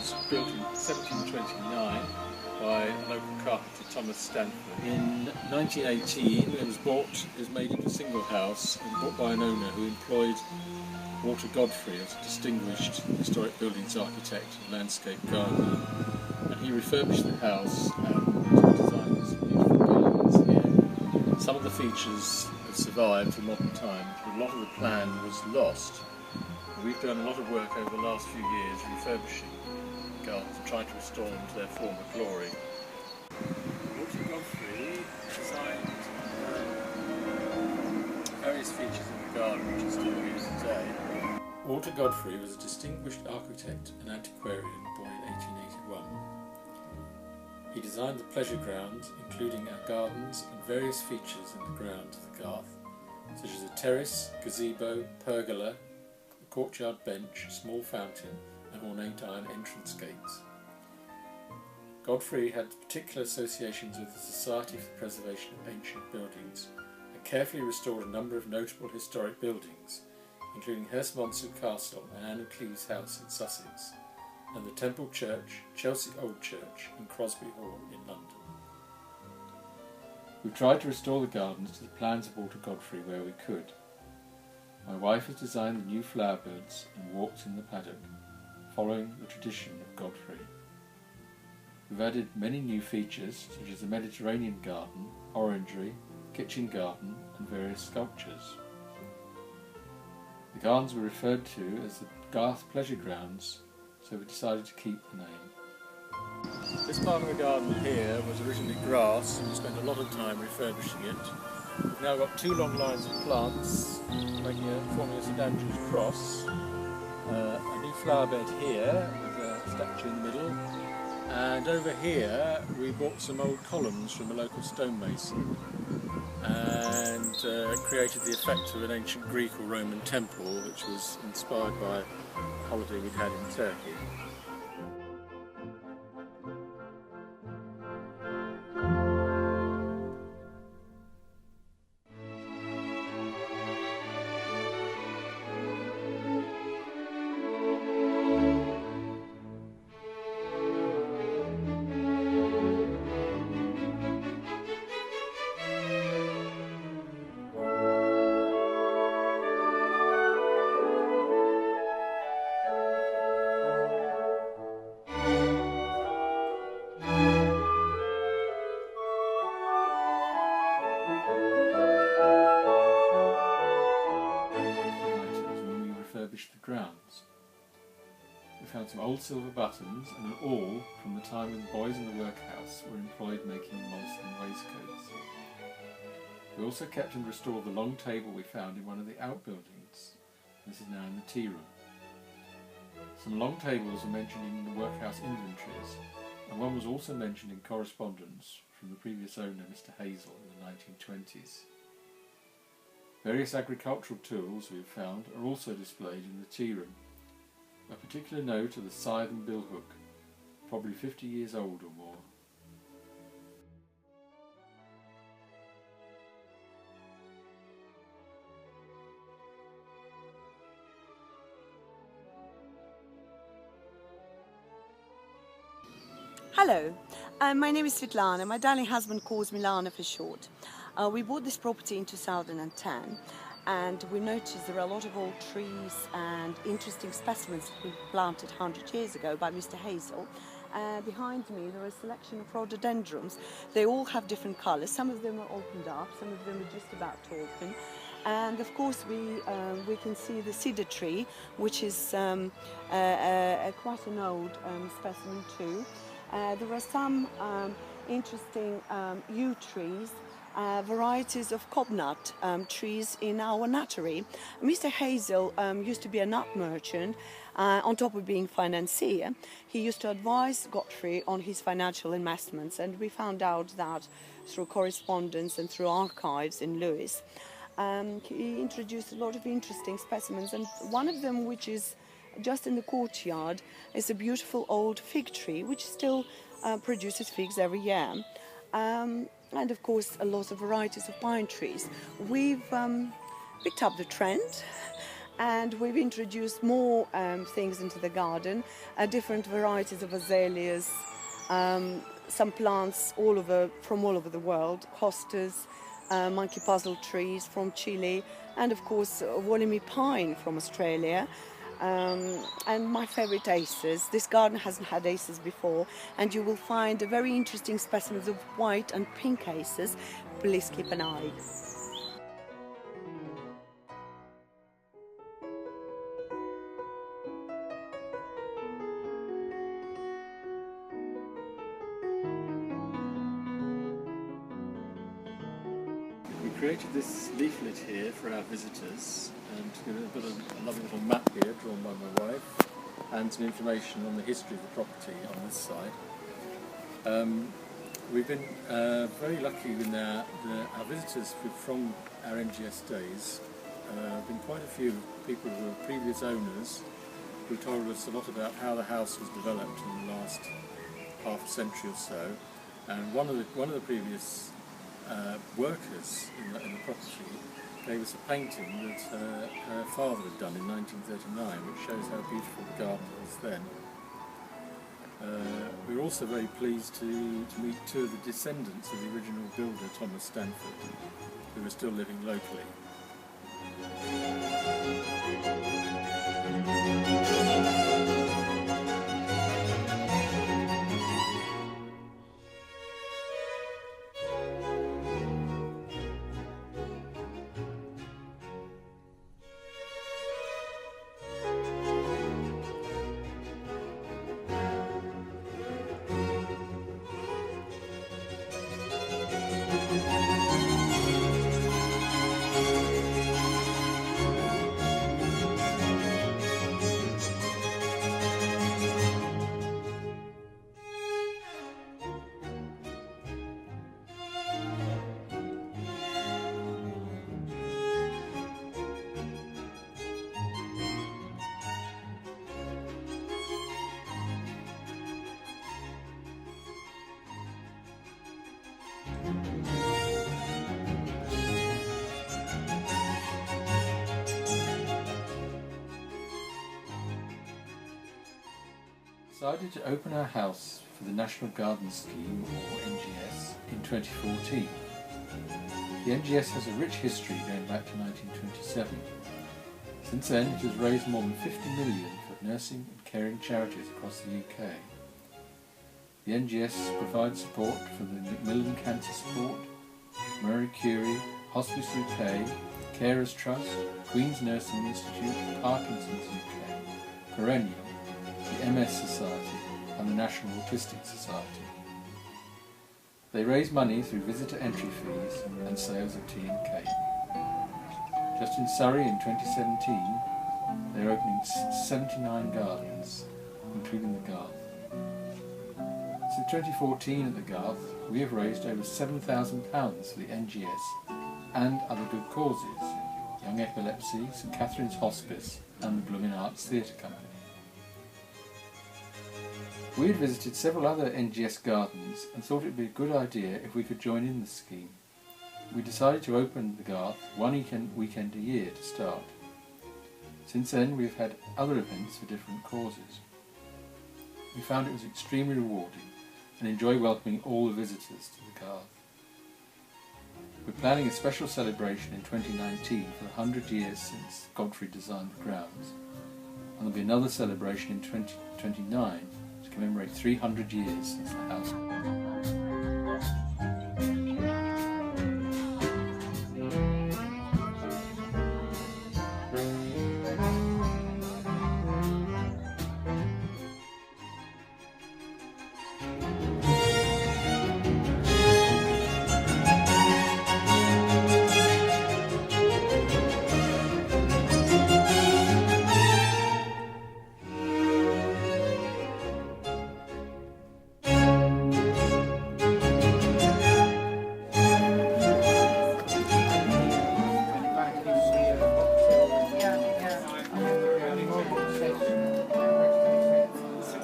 was built in 1729 by a local carpenter, Thomas Stanford. In 1918 it was made into a single house and bought by an owner who employed Walter Godfrey as a distinguished historic buildings architect and landscape gardener. And he refurbished the house and designed some beautiful gardens here. Some of the features have survived to modern times, but a lot of the plan was lost. We've done a lot of work over the last few years refurbishing gardens and trying to restore them to their former glory. Walter Godfrey designed various features in the garden which are still used today. Walter Godfrey was a distinguished architect and antiquarian born in 1881. He designed the pleasure grounds, including our gardens and various features in the grounds of the Garth, such as a terrace, gazebo, pergola, a courtyard bench, small fountain and ornate iron entrance gates. Godfrey had particular associations with the Society for the Preservation of Ancient Buildings and carefully restored a number of notable historic buildings, including Hurstmonceux Castle and Anne of Cleves House in Sussex, and the Temple Church, Chelsea Old Church and Crosby Hall in London. We tried to restore the gardens to the plans of Walter Godfrey where we could. My wife has designed the new flower beds and walks in the paddock, following the tradition of Godfrey. We've added many new features such as the Mediterranean garden, orangery, kitchen garden and various sculptures. The gardens were referred to as the Garth Pleasure Grounds, so we decided to keep the name. This part of the garden here was originally grass and we spent a lot of time refurbishing it. We've now got two long lines of plants forming a St Andrew's cross, a new flower bed here with a statue in the middle, and over here we bought some old columns from a local stonemason and created the effect of an ancient Greek or Roman temple, which was inspired by a holiday we'd had in Turkey. The grounds. We found some old silver buttons and an awl from the time when the boys in the workhouse were employed making Moleston waistcoats. We also kept and restored the long table we found in one of the outbuildings. This is now in the tea room. Some long tables are mentioned in the workhouse inventories, and one was also mentioned in correspondence from the previous owner, Mr. Hazel, in the 1920s. Various agricultural tools we have found are also displayed in the tea room. A particular note of the scythe and billhook, probably 50 years old or more. Hello, my name is Lana. My darling husband calls me Lana for short. We bought this property in 2010 and we noticed there are a lot of old trees and interesting specimens that were planted 100 years ago by Mr. Hazel. Behind me there are a selection of rhododendrons. They all have different colours. Some of them are opened up, some of them are just about to open. And of course we can see the cedar tree, which is quite an old specimen too. There are some interesting yew trees, varieties of cobnut trees in our nuttery. Mr. Hazel used to be a nut merchant. On top of being financier, he used to advise Godfrey on his financial investments, and we found out that through correspondence and through archives in Lewes. He introduced a lot of interesting specimens, and one of them, which is just in the courtyard, is a beautiful old fig tree which still produces figs every year. And of course a lot of varieties of pine trees. We've picked up the trend And we've introduced more things into the garden, different varieties of azaleas, some plants from all over the world, hostas, monkey puzzle trees from Chile, and of course Wollemi pine from Australia. And my favourite aces. This garden hasn't had aces before, and you will find a very interesting specimens of white and pink aces. Please keep an eye. We created this leaflet here for our visitors, and we've got a lovely little map here drawn by my wife, and some information on the history of the property on this side. We've been very lucky in our visitors from our NGS days. Been quite a few people who were previous owners who told us a lot about how the house was developed in the last half a century or so. And one of the previous workers in the property gave us a painting that her father had done in 1939, which shows how beautiful the garden was then. We were also very pleased to meet two of the descendants of the original builder, Thomas Stanford, who were still living locally. Decided to open our house for the National Garden Scheme, or NGS, in 2014. The NGS has a rich history going back to 1927. Since then it has raised more than 50 million for nursing and caring charities across the UK. The NGS provides support for the Macmillan Cancer Support, Marie Curie, Hospice UK, Carers Trust, Queen's Nursing Institute, Parkinson's UK, Perennial, the MS Society and the National Autistic Society. They raise money through visitor entry fees and sales of tea and cake. Just in Surrey in 2017, they're opening 79 gardens, including the Garth. Since 2014 at the Garth, we have raised over £7,000 for the NGS and other good causes, Young Epilepsy, St Catherine's Hospice and the Blooming Arts Theatre Company. We had visited several other NGS gardens and thought it would be a good idea if we could join in the scheme. We decided to open the Garth one weekend a year to start. Since then we've had other events for different causes. We found it was extremely rewarding and enjoy welcoming all the visitors to the Garth. We're planning a special celebration in 2019 for the 100 years since Godfrey designed the grounds, and there'll be another celebration in 2029 to commemorate 300 years since the house.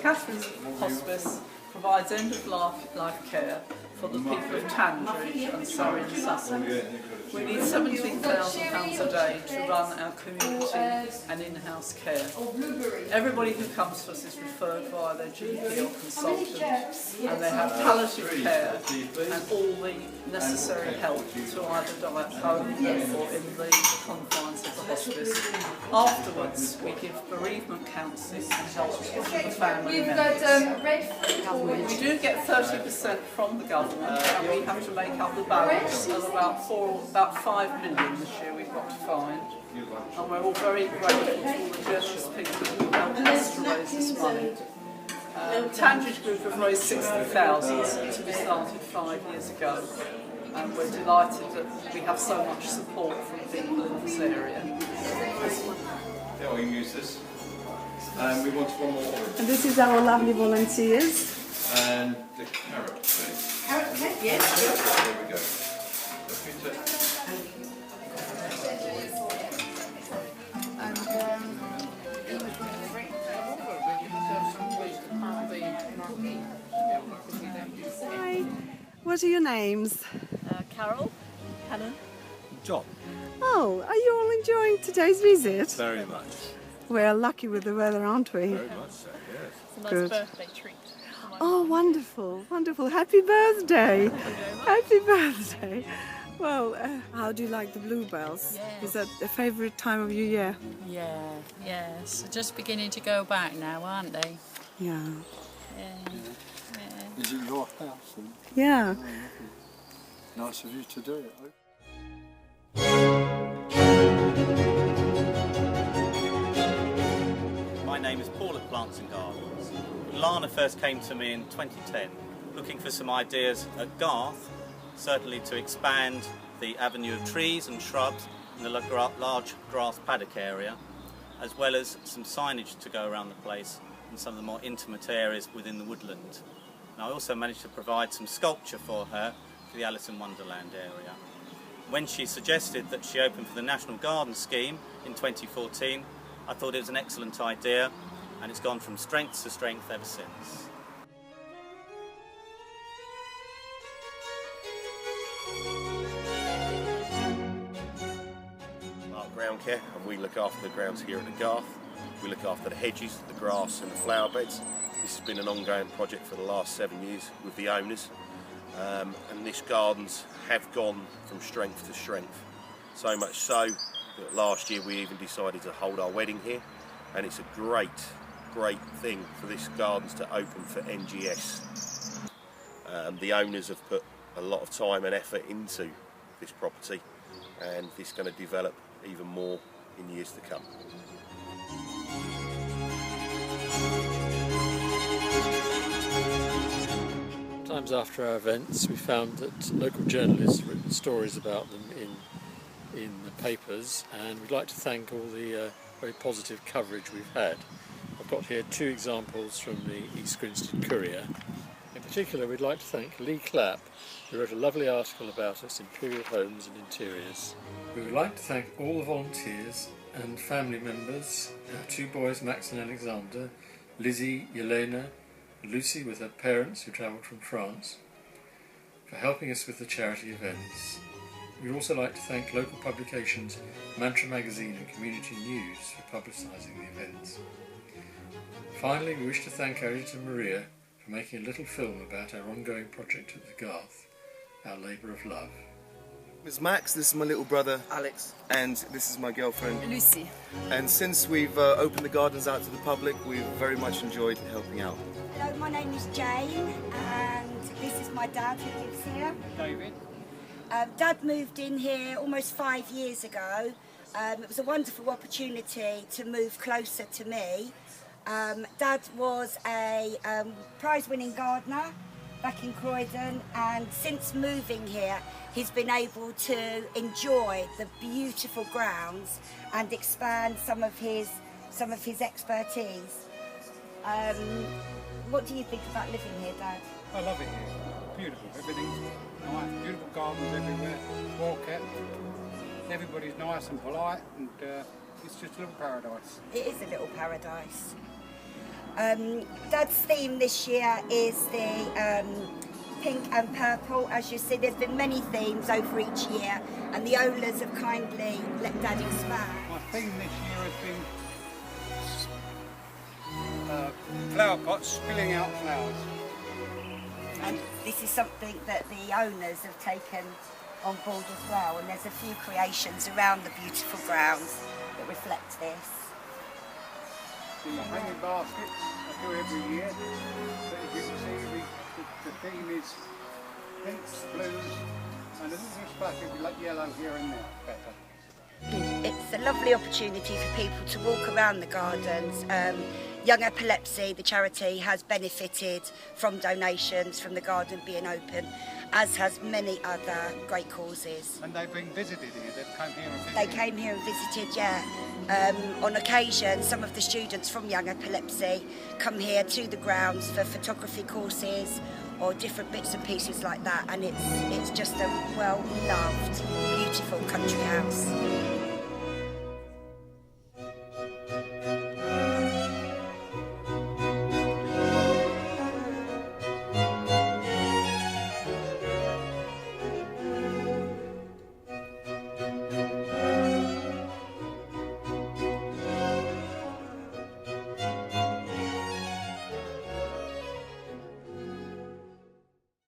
Catherine's Hospice provides end-of-life care for the people of Tanbridge and Surrey and Sussex. We need £17,000 a day to run our community and in-house care. Everybody who comes to us is referred via their GP or consultant, and they have palliative care and all the necessary help to either die at home or in the confines of the hospice. Afterwards, we give bereavement counselling and help to the family members. We do get 30% from the government, and we have to make up the balance of about 5 million this year we've got to find. And we're all very grateful to all the generous people who helped us to raise this money. Tangridge Group have raised 60,000 to be started 5 years ago, and we're delighted that we have so much support from people in this area. Yeah, we can use this. And we want one more. And this is our lovely volunteers. And the carrot, please. Carrot cake, yes. There we go. Hi. What are your names? Carol, Helen. John. Oh, are you all enjoying today's visit? Very much. We're lucky with the weather, aren't we? Very much so, yes. It's a nice Good. birthday treat. Oh, wonderful, wonderful. Happy birthday. Happy birthday. Well, how do you like the bluebells? Yes. Is that a favourite time of your year? Yes. They're just beginning to go back now, aren't they? Yeah. Yeah. Is it your house? Yeah. Nice of you to do it. My name is Paul at Plants and Gardens. Lana first came to me in 2010 looking for some ideas at Garth, certainly to expand the avenue of trees and shrubs in the large grass paddock area, as well as some signage to go around the place and some of the more intimate areas within the woodland. And I also managed to provide some sculpture for her for the Alice in Wonderland area. When she suggested that she open for the National Garden Scheme in 2014, I thought it was an excellent idea, and it's gone from strength to strength ever since. Our ground care, and we look after the grounds here at the Garth. We look after the hedges, the grass and the flower beds. This has been an ongoing project for the last 7 years with the owners, and this gardens have gone from strength to strength. So much so that last year we even decided to hold our wedding here, and it's a great thing for this gardens to open for NGS. The owners have put a lot of time and effort into this property, and this is going to develop even more in years to come. Times after our events, we found that local journalists have written stories about them in the papers, and we'd like to thank all the very positive coverage we've had. I've got here 2 examples from the East Grinstead Courier. In particular, we'd like to thank Lee Clapp, who wrote a lovely article about us, Imperial Homes and Interiors. We would like to thank all the volunteers and family members, our 2 boys, Max and Alexander, Lizzie, Yelena, Lucy with her parents who travelled from France, for helping us with the charity events. We'd also like to thank local publications Mantra Magazine and Community News for publicising the events. Finally, we wish to thank our editor Maria for making a little film about our ongoing project at the Garth, Our Labour of Love. This is Max, this is my little brother Alex, and this is my girlfriend Lucy. And since we've opened the gardens out to the public, we've very much enjoyed helping out. Hello, my name is Jane, and this is my dad who lives here. David. Dad moved in here almost 5 years ago. It was a wonderful opportunity to move closer to me. Dad was a prize-winning gardener back in Croydon, and since moving here he's been able to enjoy the beautiful grounds and expand some of his expertise. What do you think about living here, Dad? I love it here. Beautiful. Everything's nice. Beautiful gardens everywhere. Well kept. Everybody's nice and polite, and it's just a little paradise. It is a little paradise. Dad's theme this year is the pink and purple. As you see, there's been many themes over each year, and the owners have kindly let Dad expand. My theme this year has been flower pots spilling out flowers. And this is something that the owners have taken on board as well, and there's a few creations around the beautiful grounds that reflect this. The hanging baskets I do every year, but as you can see the theme is pinks, blues and a little splash of like yellow here and there, better. It's a lovely opportunity for people to walk around the gardens. Young Epilepsy, the charity, has benefited from donations from the garden being open, as has many other great causes. And they've been visited here, they've come here and visited? They came here and visited, yeah. On occasion, some of the students from Young Epilepsy come here to the grounds for photography courses or different bits and pieces like that, and it's just a well-loved, beautiful country house.